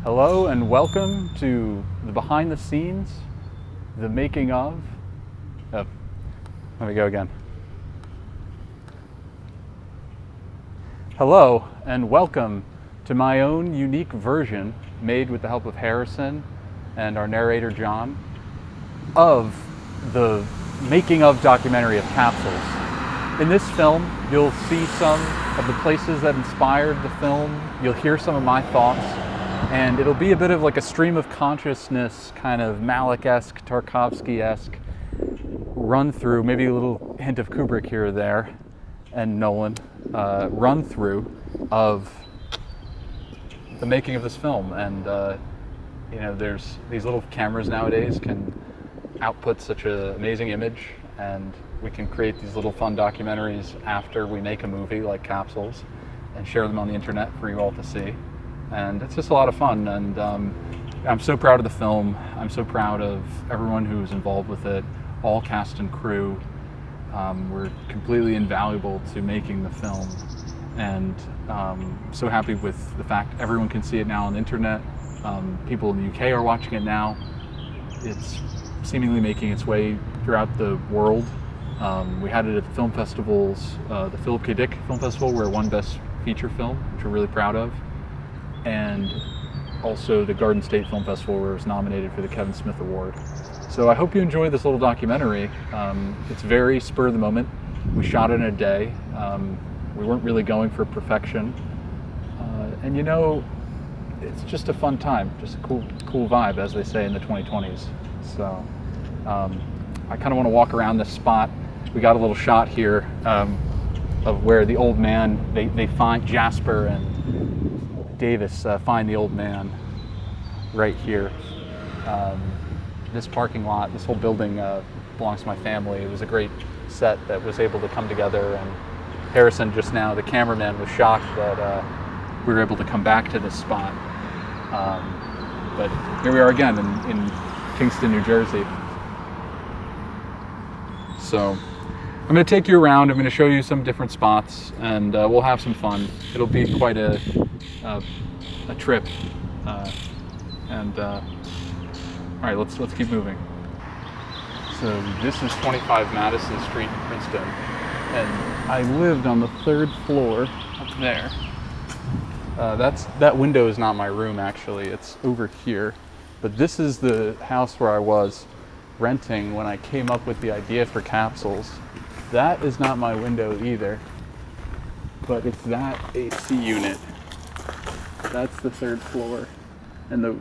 Hello and welcome to the behind the scenes, the making of, let me go again. Hello and welcome to my own unique version, made with the help of Harrison and our narrator John, of the making of documentary of Capsules. In this film, you'll see some of the places that inspired the film, you'll hear some of my thoughts, and it'll be a bit of like a stream of consciousness, kind of Malick-esque, Tarkovsky-esque run through, maybe a little hint of Kubrick here or there, and Nolan, run through of the making of this film. And there's these little cameras nowadays can output such an amazing image, and we can create these little fun documentaries after we make a movie like Capsules and share them on the internet for you all to see. And it's just a lot of fun, and I'm so proud of the film. I'm so proud of everyone who's involved with it, all cast and crew. We're completely invaluable to making the film, and so happy with the fact everyone can see it now on the internet. People in the UK are watching it now. It's seemingly making its way throughout the world. We had it at the film festivals, the Philip K. Dick Film Festival, where it won Best Feature Film, which we're really proud of, and also the Garden State Film Festival, where it was nominated for the Kevin Smith Award. So I hope you enjoy this little documentary. It's very spur of the moment. We shot it in a day. We weren't really going for perfection. And it's just a fun time, just a cool vibe, as they say in the 2020s. So I kind of want to walk around this spot. We got a little shot here of where the old man, they find Jasper and Davis find the old man right here. This parking lot, this whole building belongs to my family. It was a great set that was able to come together, and Harrison just now, the cameraman, was shocked that we were able to come back to this spot. But here we are again in Kingston, New Jersey. So I'm going to take you around. I'm going to show you some different spots, and we'll have some fun. It'll be quite a trip. All right, let's keep moving. So this is 25 Madison Street in Princeton, and I lived on the 3rd floor up there. That window is not my room, actually. It's over here. But this is the house where I was renting when I came up with the idea for Capsules. That is not my window either, but it's that AC unit. That's the 3rd floor, and the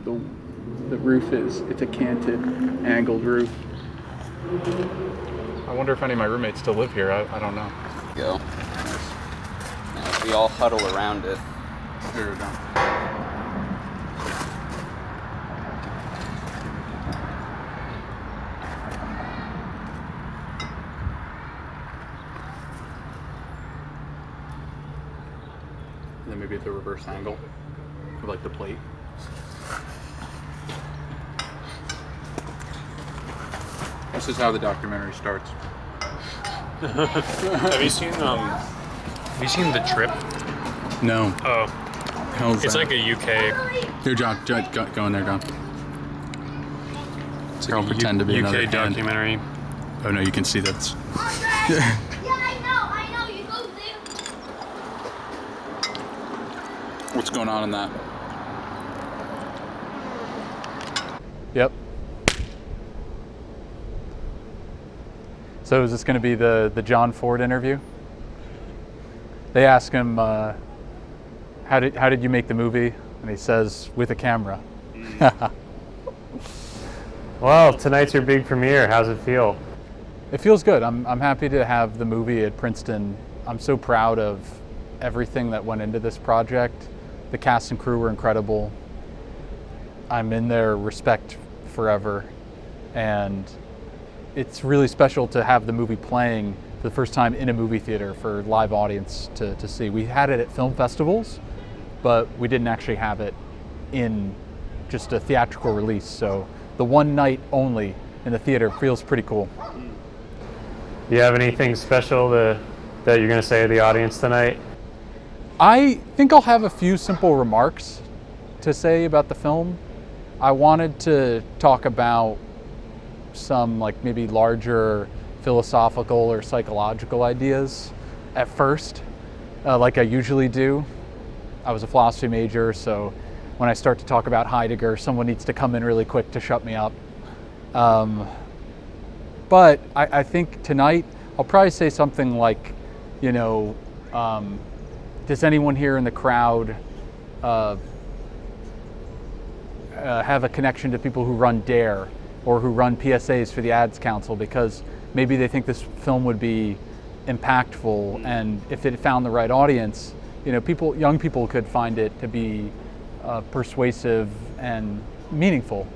roof it's a canted, angled roof. I wonder if any of my roommates still live here. I don't know. Go. Now, we all huddle around it. Here we go. And then maybe at the reverse angle for like the plate. This is how the documentary starts. Have you seen The Trip? No. Oh. How's It's that? like a UK. Here, John, go in there, John. It's I'll like a pretend to be another UK hand. documentary. Oh no, you can see that's. Yeah, I know. You go there. What's going on in that? Yep. So is this going to be the John Ford interview? They ask him, how did you make the movie? And he says, with a camera. Well, tonight's your big premiere. How's it feel? It feels good. I'm happy to have the movie at Princeton. I'm so proud of everything that went into this project. The cast and crew were incredible. I'm in their respect forever. And it's really special to have the movie playing for the first time in a movie theater for live audience to see. We had it at film festivals, but we didn't actually have it in just a theatrical release. So the one night only in the theater feels pretty cool. Do you have anything special that you're going to say to the audience tonight? I think I'll have a few simple remarks to say about the film. I wanted to talk about some like maybe larger philosophical or psychological ideas at first, like I usually do. I was a philosophy major, so when I start to talk about Heidegger, someone needs to come in really quick to shut me up. But I think tonight I'll probably say something like, does anyone here in the crowd have a connection to people who run DARE or who run PSAs for the Ads Council, because maybe they think this film would be impactful, and if it found the right audience, young people could find it to be persuasive and meaningful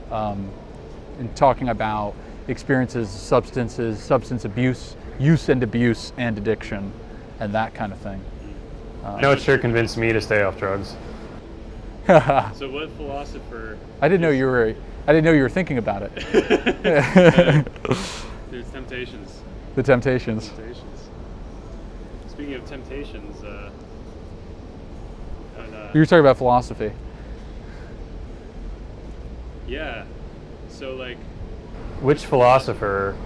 in talking about experiences, substance abuse, use and abuse and addiction, and that kind of thing. I know it sure convinced me to stay off drugs. So what philosopher? I didn't know you were thinking about it. There's temptations. The Temptations. Temptations. Speaking of temptations, You were talking about philosophy. yeah. So like, Which philosopher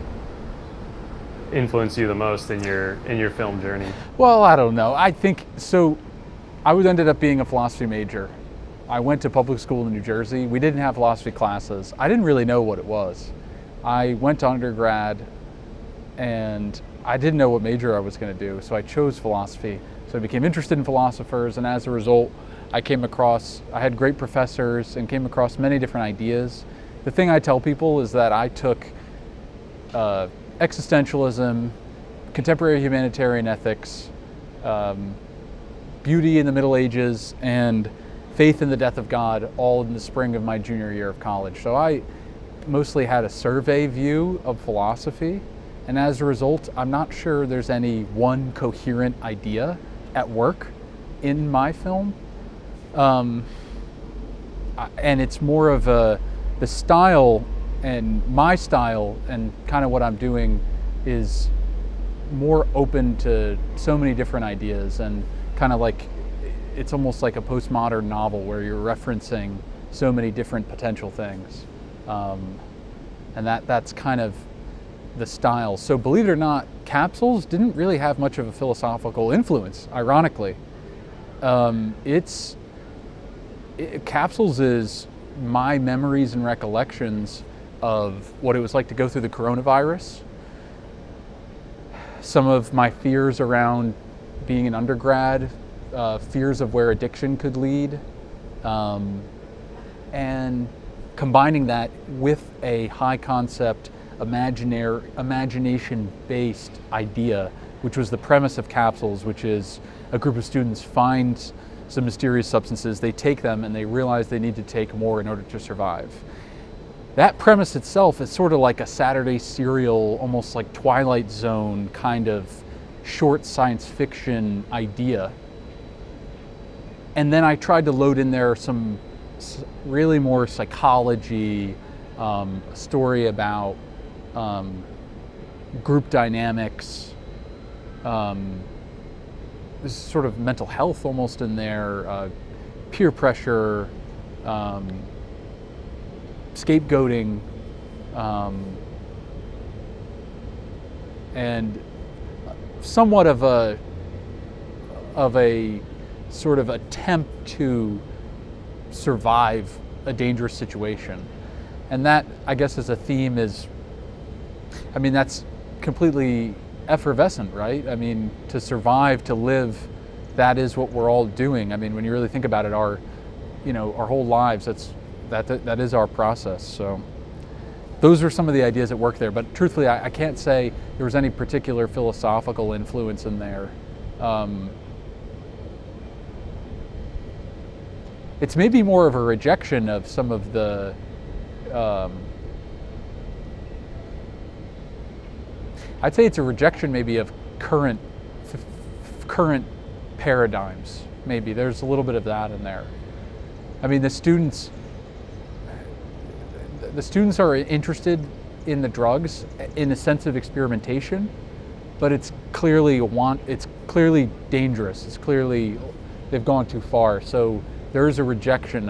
influenced you the most in your film journey? Well, I don't know. I think so. Ended up being a philosophy major. I went to public school in New Jersey. We didn't have philosophy classes. I didn't really know what it was. I went to undergrad and I didn't know what major I was going to do, so I chose philosophy. So I became interested in philosophers, and as a result, I had great professors and came across many different ideas. The thing I tell people is that I took existentialism, contemporary humanitarian ethics, beauty in the Middle Ages, and faith in the death of God all in the spring of my junior year of college. So I mostly had a survey view of philosophy, and as a result, I'm not sure there's any one coherent idea at work in my film. And it's more of the style, and my style and kind of what I'm doing is more open to so many different ideas, and kind of like it's almost like a postmodern novel where you're referencing so many different potential things, and that's kind of the style. So believe it or not, Capsules didn't really have much of a philosophical influence, ironically. Capsules is my memories and recollections of what it was like to go through the coronavirus, some of my fears around being an undergrad, fears of where addiction could lead, and combining that with a high concept, imagination-based idea, which was the premise of Capsules, which is a group of students finds some mysterious substances, they take them, and they realize they need to take more in order to survive. That premise itself is sort of like a Saturday serial, almost like Twilight Zone kind of short science fiction idea. And then I tried to load in there some really more psychology, a story about group dynamics, this sort of mental health almost in there, peer pressure, scapegoating, and somewhat of a sort of attempt to survive a dangerous situation. And that, I guess, as a theme that's completely effervescent, right? I mean, to survive, to live, that is what we're all doing. I mean, when you really think about it, our whole lives, that is our process. So those are some of the ideas at work there. But truthfully, I can't say there was any particular philosophical influence in there. It's maybe more of a rejection of some of the I'd say it's a rejection maybe of current paradigms. Maybe there's a little bit of that in there. I mean, the students are interested in the drugs in a sense of experimentation, but it's clearly dangerous. It's clearly they've gone too far. So there is a rejection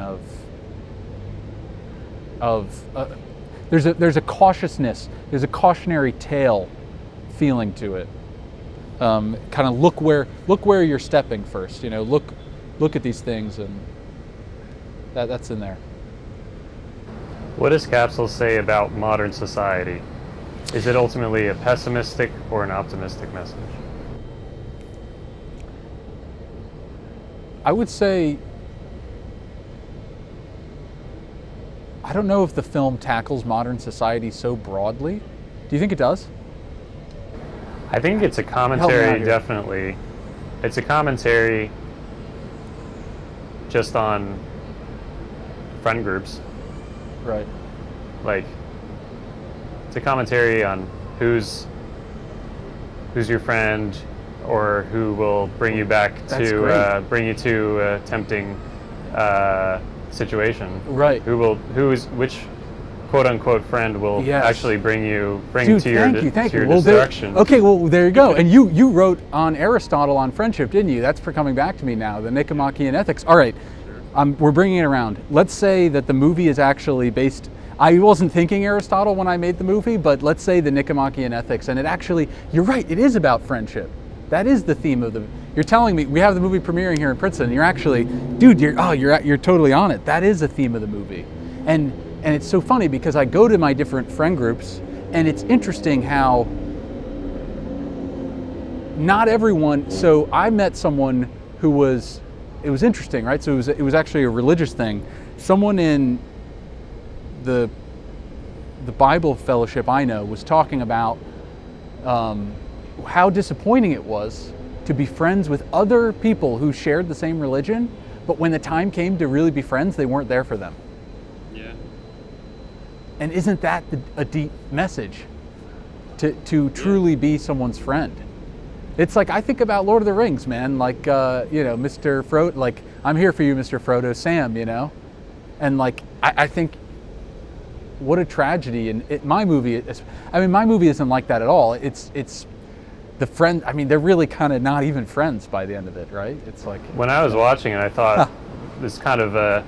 there's a cautiousness, there's a cautionary tale feeling to it. Kind of look where you're stepping first. Look at these things, and that's in there. What does Capsules say about modern society? Is it ultimately a pessimistic or an optimistic message? I would say, I don't know if the film tackles modern society so broadly. Do you think it does? I think it's a Help me out commentary, here. definitely. It's a commentary just on friend groups. Right. Like, it's a commentary on who's your friend, or who will bring you back That's to great. bring you to a tempting situation. Right. Which quote unquote friend will Yes. actually bring Dude, to your thank you. your Well, destruction. okay, well, there you go. And you wrote on Aristotle on friendship, didn't you? That's for coming back to me now, the Nicomachean Ethics. All right, we're bringing it around. Let's say that the movie is actually based, I wasn't thinking Aristotle when I made the movie, but let's say the Nicomachean Ethics, and it actually, you're right, it is about friendship. That is the theme of the, you're telling me, we have the movie premiering here in Princeton, and you're actually, dude, you're totally on it. That is the theme of the movie. And it's so funny because I go to my different friend groups, and it's interesting how not everyone, so I met someone who was, it was interesting, right? So it was actually a religious thing. Someone in the Bible fellowship I know was talking about how disappointing it was to be friends with other people who shared the same religion, but when the time came to really be friends, they weren't there for them. Yeah. And isn't that a deep message? To truly be someone's friend. It's like, I think about Lord of the Rings, man, like, Mr. Frodo, like, I'm here for you, Mr. Frodo, Sam, And like, I think, what a tragedy. And my movie isn't like that at all. It's the friend, they're really kind of not even friends by the end of it, right? It's like, When I was watching it, I thought this kind of a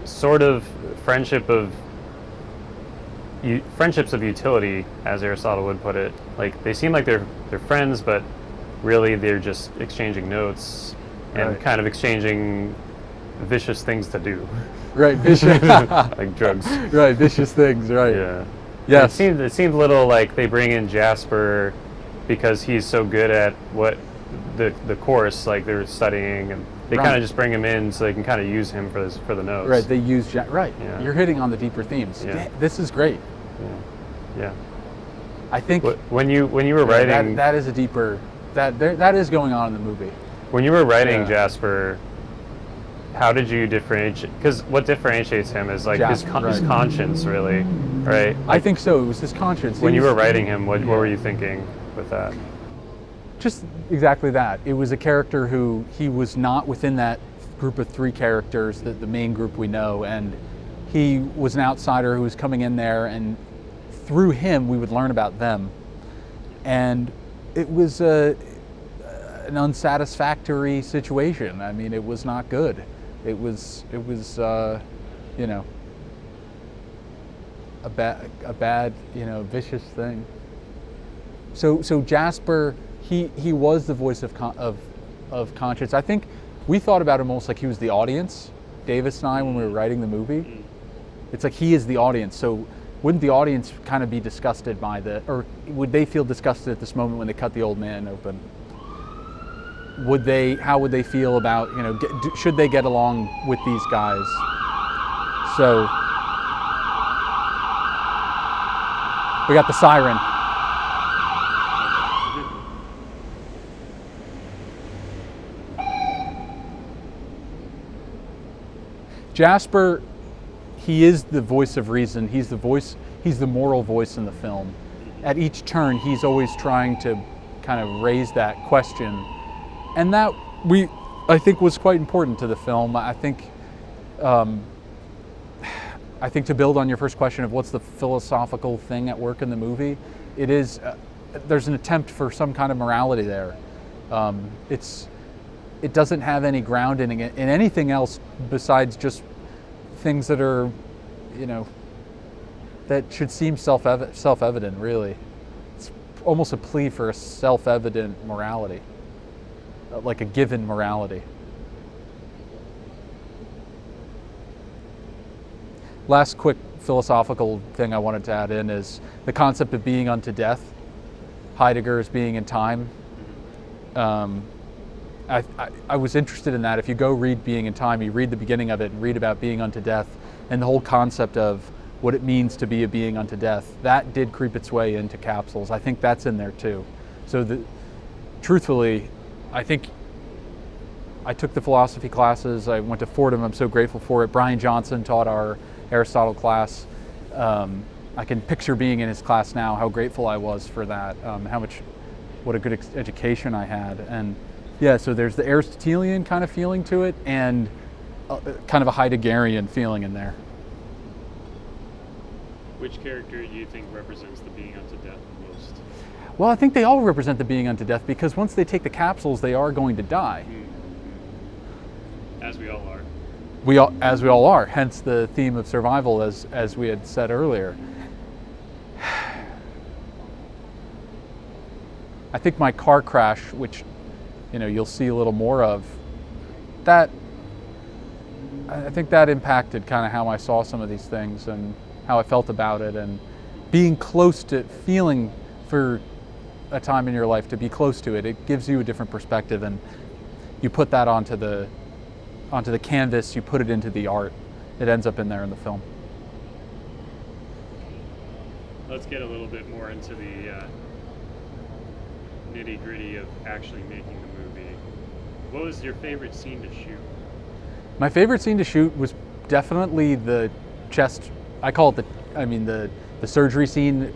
sort of friendships of utility, as Aristotle would put it. Like, they seem like they're friends, but really they're just exchanging notes and Right. kind of exchanging vicious things to do, right, vicious, like drugs. right, vicious things, right. Yeah. Yes. It seemed a little like they bring in Jasper because he's so good at what the course, like they're studying, and they Right. kind of just bring him in so they can kind of use him for the notes. Right, they use, right. Yeah. You're hitting on the deeper themes. Yeah. This is great. Yeah. I think When you were writing that is a deeper, that is going on in the movie. when you were writing Yeah. Jasper, how did you differentiate? Because what differentiates him is like his Jasper, right. conscience, really, right? I think so. It was his conscience. When He you was- were writing him, what were you thinking with that? Just exactly that. It was a character who he was not within that group of three characters, the main group we know, and he was an outsider who was coming in there, and through him we would learn about them. And it was an unsatisfactory situation. It was not good. It was a bad, vicious thing. So Jasper, he was the voice of conscience. I think we thought about him almost like he was the audience, Davis and I, when we were writing the movie. It's like he is the audience. So wouldn't the audience kind of be disgusted by or would they feel disgusted at this moment when they cut the old man open? How would they feel about, should they get along with these guys? So we got the siren. Jasper, he is the voice of reason. He's the moral voice in the film. At each turn, he's always trying to kind of raise that question. And that I think was quite important to the film. I think to build on your first question of what's the philosophical thing at work in the movie, it is, there's an attempt for some kind of morality there. it doesn't have any grounding in anything else besides just things that are, that should seem self-evident, really. It's almost a plea for a self-evident morality, like a given morality. Last quick philosophical thing I wanted to add in is the concept of being unto death. Heidegger's being in time. I was interested in that. If you go read Being in Time, you read the beginning of it and read about being unto death and the whole concept of what it means to be a being unto death. That did creep its way into Capsules. I think that's in there too. So truthfully, I think I took the philosophy classes. I went to Fordham. I'm so grateful for it. Brian Johnson taught our Aristotle class. I can picture being in his class now, how grateful I was for that, what a good education I had. And yeah, so there's the Aristotelian kind of feeling to it and kind of a Heideggerian feeling in there. Which character do you think represents the being unto death the most? Well, I think they all represent the being unto death because once they take the capsules, they are going to die. As we all are. As we all are, hence the theme of survival as we had said earlier. I think my car crash, which you'll see a little more of, I think that impacted kind of how I saw some of these things and how I felt about it, and being close to feeling for a time in your life, to be close to it, it gives you a different perspective, and you put that onto the canvas, you put it into the art, it ends up in there in the film. Let's get a little bit more into the nitty-gritty of actually making the movie. What was your favorite scene to shoot? My favorite scene to shoot was definitely the chest. I call it the surgery scene.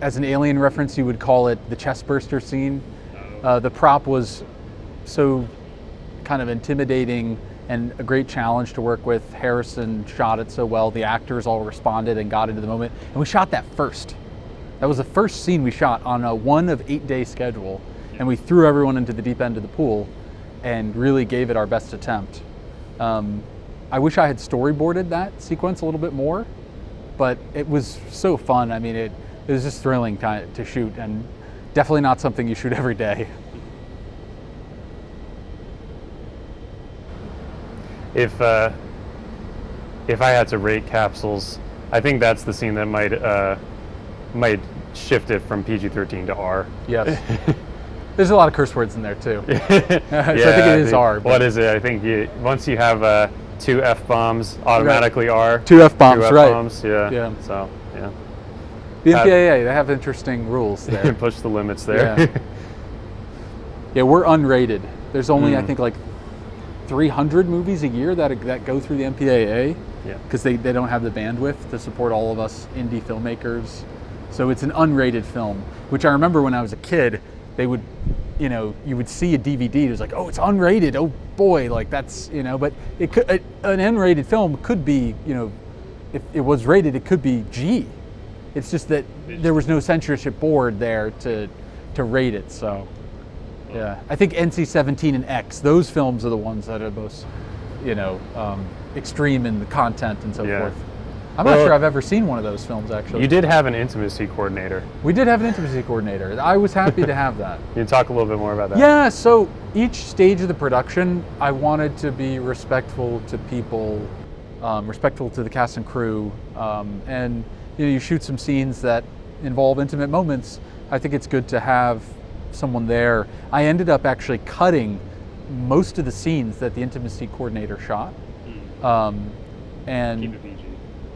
As an Alien reference, you would call it the chest burster scene. The prop was so kind of intimidating and a great challenge to work with. Harrison shot it so well. The actors all responded and got into the moment. And we shot that first. That was the first scene we shot on a 1 of 8 day schedule. And we threw everyone into the deep end of the pool and really gave it our best attempt. I wish I had storyboarded that sequence a little bit more, but it was so fun. I mean, it was just thrilling to shoot, and definitely not something you shoot every day. If I had to rate Capsules, I think that's the scene that might shift it from PG-13 to R. Yes. There's a lot of curse words in there too. So I think it is R. What is it? I think once you have 2 F-bombs, automatically R. 2 F-bombs, right. 2 F-bombs, yeah. So, yeah. The MPAA, they have interesting rules there. Push the limits there. Yeah, we're unrated. There's only, I think, like 300 movies a year that go through the MPAA. Yeah. Because they don't have the bandwidth to support all of us indie filmmakers. So it's an unrated film, which I remember when I was a kid, they would, you would see a DVD, it was like, oh, it's unrated, oh boy, like that's, but it could, an unrated film could be, if it was rated, it could be G. It's just that there was no censorship board there to rate it, so. Yeah, I think NC-17 and X, those films are the ones that are most, extreme in the content and so forth. I'm not sure I've ever seen one of those films, actually. You did have an intimacy coordinator. We did have an intimacy coordinator. I was happy to have that. Can you talk a little bit more about that? Yeah, so each stage of the production, I wanted to be respectful to people, respectful to the cast and crew, and you shoot some scenes that involve intimate moments. I think it's good to have someone there. I ended up actually cutting most of the scenes that the intimacy coordinator shot. And Keep it PG.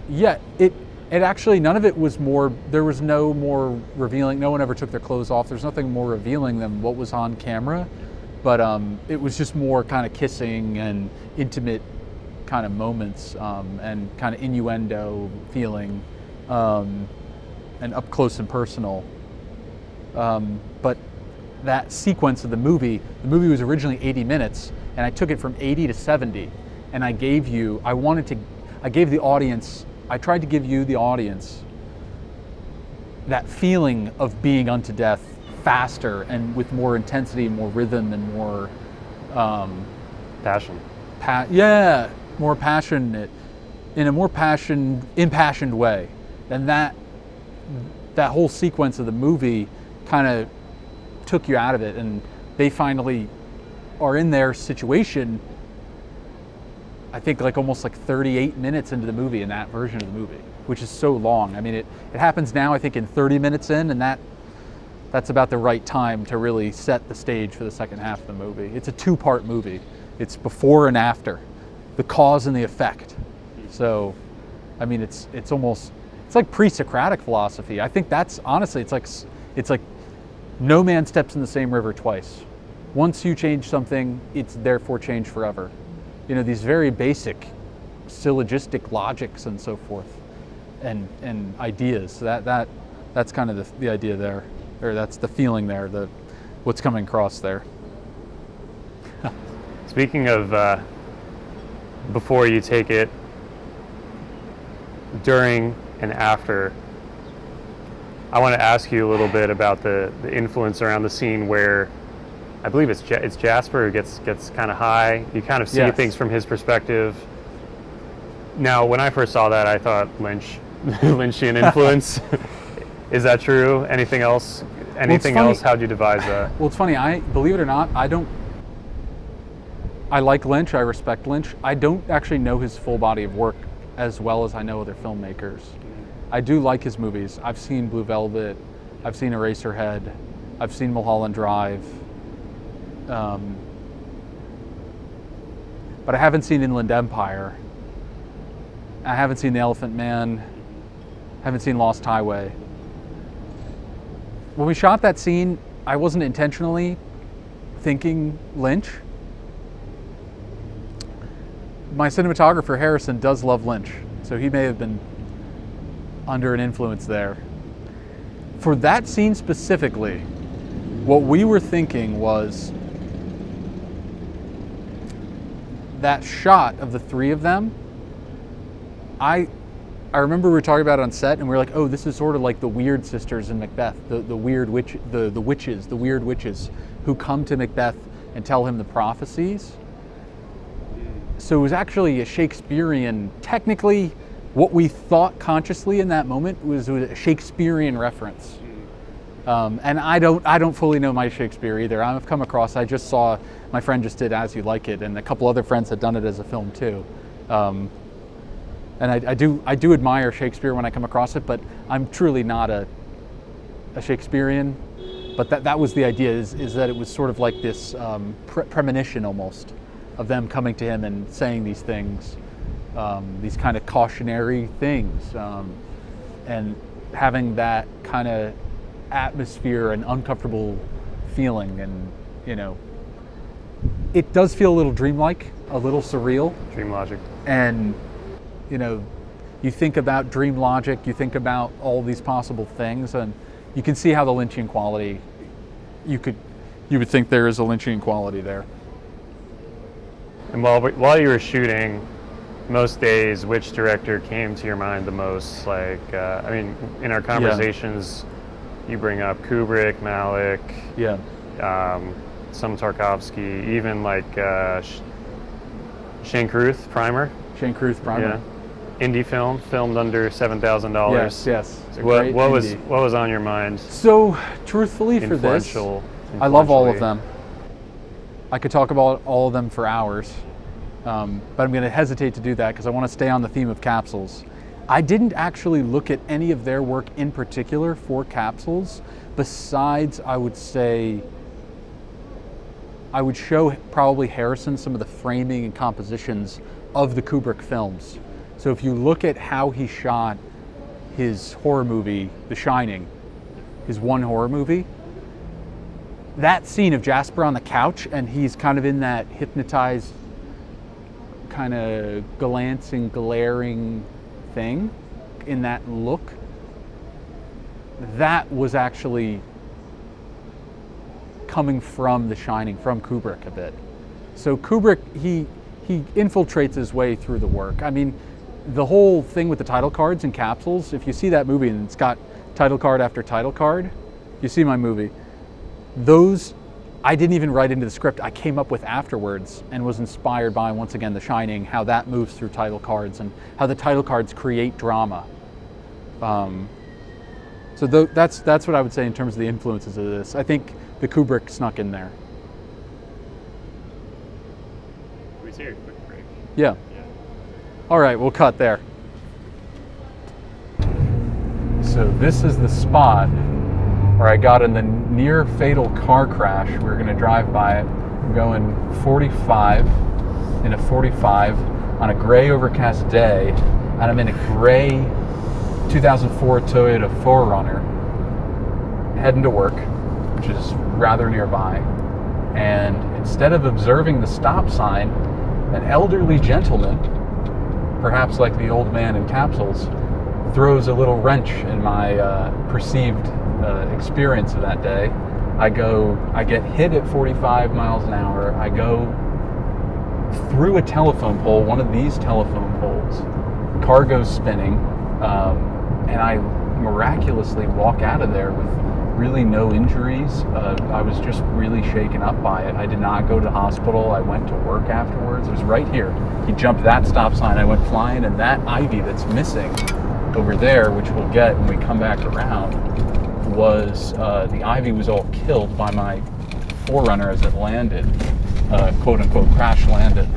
yeah, it actually, none of it was more, there was no more revealing, no one ever took their clothes off. There's nothing more revealing than what was on camera, but it was just more kind of kissing and intimate kind of moments, and kind of innuendo feeling, and up close and personal. But that sequence of the movie was originally 80 minutes, and I took it from 80 to 70, and I gave the audience, I tried to give you, the audience, that feeling of being unto death faster and with more intensity, more rhythm, and more Passion. More passionate, in a more impassioned way. And that whole sequence of the movie kind of took you out of it, and they finally are in their situation, I think like almost like 38 minutes into the movie, in that version of the movie, which is so long. I mean, it happens now, I think, in 30 minutes in, and that's about the right time to really set the stage for the second half of the movie. It's a 2-part movie. It's before and after, the cause and the effect. So, I mean, it's like pre-Socratic philosophy. I think that's, honestly, it's like no man steps in the same river twice. Once you change something, it's therefore changed forever. You know, these very basic syllogistic logics and so forth, and ideas. So that's kind of the idea there, or that's the feeling there, what's coming across there. Speaking of before you take it, during and after, I want to ask you a little bit about the influence around the scene where I believe it's Jasper who gets kind of high. You kind of see things from his perspective. Now, when I first saw that, I thought Lynchian influence. Is that true? Anything else? How'd you devise that? Well, it's funny. Believe it or not, I like Lynch. I respect Lynch. I don't actually know his full body of work as well as I know other filmmakers. I do like his movies. I've seen Blue Velvet. I've seen Eraserhead. I've seen Mulholland Drive. But I haven't seen Inland Empire. I haven't seen The Elephant Man. I haven't seen Lost Highway. When we shot that scene, I wasn't intentionally thinking Lynch. My cinematographer, Harrison, does love Lynch, so he may have been under an influence there. For that scene specifically, what we were thinking was that shot of the three of them. I remember we were talking about it on set, and we were like, oh, this is sort of like the weird sisters in Macbeth, the weird witch, the weird witches who come to Macbeth and tell him the prophecies. So it was actually a Shakespearean, technically what we thought consciously in that moment was a Shakespearean reference. And I don't fully know my Shakespeare either. I've come across, I just saw, my friend just did As You Like It, and a couple other friends had done it as a film too. And I do admire Shakespeare when I come across it, but I'm truly not a Shakespearean. But that was the idea, is that it was sort of like this premonition almost of them coming to him and saying these things, these kind of cautionary things, and having that kind of atmosphere and uncomfortable feeling. And, you know, it does feel a little dreamlike, a little surreal. Dream logic. And, you know, you think about dream logic, you think about all these possible things, and you can see how the Lynchian quality, you would think there is a Lynchian quality there. And while you were shooting, most days, which director came to your mind the most? Like, I mean, in our conversations, you bring up Kubrick, Malick, some Tarkovsky, even like Shane Carruth, Primer. Shane Carruth, Primer. Yeah. Indie film, filmed under $7,000. Yes. What was on your mind? So, truthfully, for this, I love all of them. I could talk about all of them for hours, but I'm going to hesitate to do that because I want to stay on the theme of Capsules. I didn't actually look at any of their work in particular for Capsules, besides, I would say, I would show probably Harrison some of the framing and compositions of the Kubrick films. So if you look at how he shot his horror movie, The Shining, his one horror movie, that scene of Jasper on the couch and he's kind of in that hypnotized, kind of glancing, glaring thing, in that look, that was actually coming from The Shining, from Kubrick a bit. So Kubrick, he infiltrates his way through the work. I mean, the whole thing with the title cards and Capsules, if you see that movie and it's got title card after title card, you see my movie, those I didn't even write into the script. I came up with afterwards and was inspired by, once again, The Shining, how that moves through title cards and how the title cards create drama. So that's what I would say in terms of the influences of this. I think the Kubrick snuck in there. Can we take a quick break? Yeah. All right, we'll cut there. So this is the spot where I got in the near fatal car crash. We were going to drive by it. I'm going 45 in a 45 on a gray overcast day, and I'm in a gray 2004 Toyota 4Runner heading to work, which is rather nearby. And instead of observing the stop sign, an elderly gentleman, perhaps like the old man in Capsules, throws a little wrench in my perceived experience of that day. I get hit at 45 miles an hour. I go through a telephone pole, one of these telephone poles. Car goes spinning, and I miraculously walk out of there with really no injuries. I was just really shaken up by it. I did not go to the hospital. I went to work afterwards. It was right here. He jumped that stop sign. I went flying, and that ivy that's missing over there, which we'll get when we come back around, was the ivy was all killed by my 4Runner as it landed, quote unquote crash landed.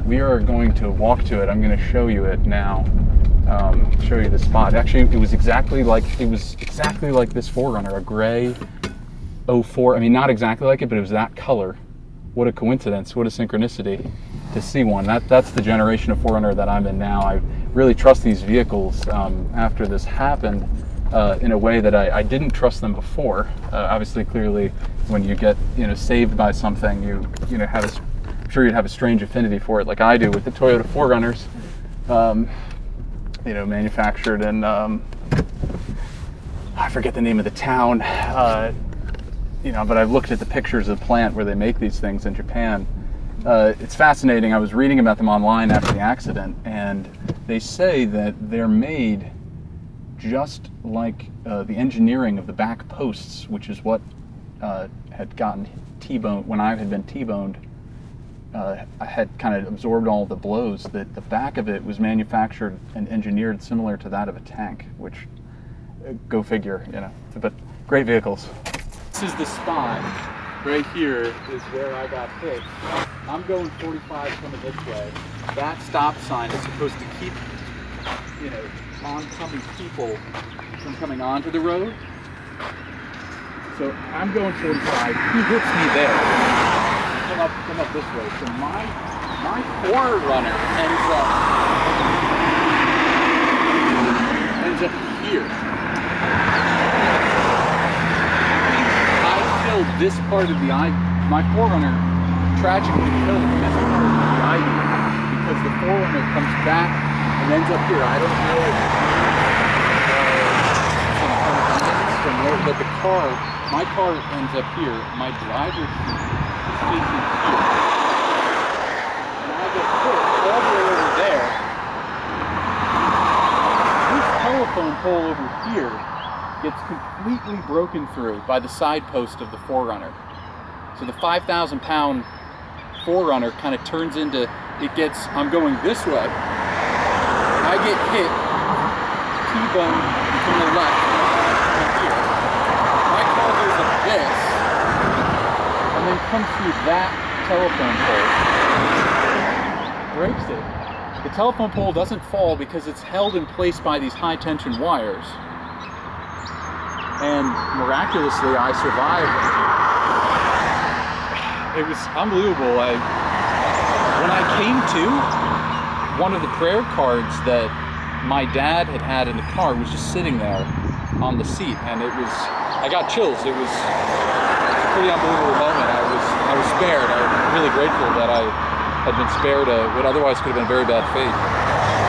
We are going to walk to it. I'm going to show you it now. Show you the spot. Actually, it was exactly like this 4Runner, a gray 04. I mean, not exactly like it, but it was that color. What a coincidence! What a synchronicity to see one. That's the generation of 4Runner that I'm in now. I really trust these vehicles after this happened in a way that I didn't trust them before. Obviously, clearly, when you get saved by something, you have I'm sure you'd have a strange affinity for it, like I do with the Toyota 4Runners. Manufactured in I forget the name of the town. But I've looked at the pictures of the plant where they make these things in Japan. It's fascinating. I was reading about them online after the accident, and they say that they're made just like the engineering of the back posts, which is what had gotten T-boned when I had been T-boned. I had kind of absorbed all the blows. That the back of it was manufactured and engineered similar to that of a tank, which, go figure, But great vehicles. This is the spot. Right here is where I got hit. I'm going 45 coming this way. That stop sign is supposed to keep, oncoming people from coming onto the road. So I'm going 45. He hits me there. Come up this way. So my 4Runner ends up here. I killed this part of the ivy. My 4Runner tragically killed this part of the ivy because the 4Runner comes back and ends up here. I don't know but my car ends up here. My driver's seat is facing here. And I get hit all the way over there. This telephone pole over here gets completely broken through by the side post of the 4Runner. So the 5,000-pound 4Runner kind of turns into, I'm going this way. I get hit, T-bone from the left, right here. My car goes like this, and then comes through that telephone pole, breaks it. The telephone pole doesn't fall because it's held in place by these high-tension wires. And miraculously, I survived. It was unbelievable. When I came to, one of the prayer cards that my dad had in the car was just sitting there on the seat, and I got chills. It was a pretty unbelievable moment. I was spared. I'm really grateful that I had been spared what otherwise could have been a very bad fate.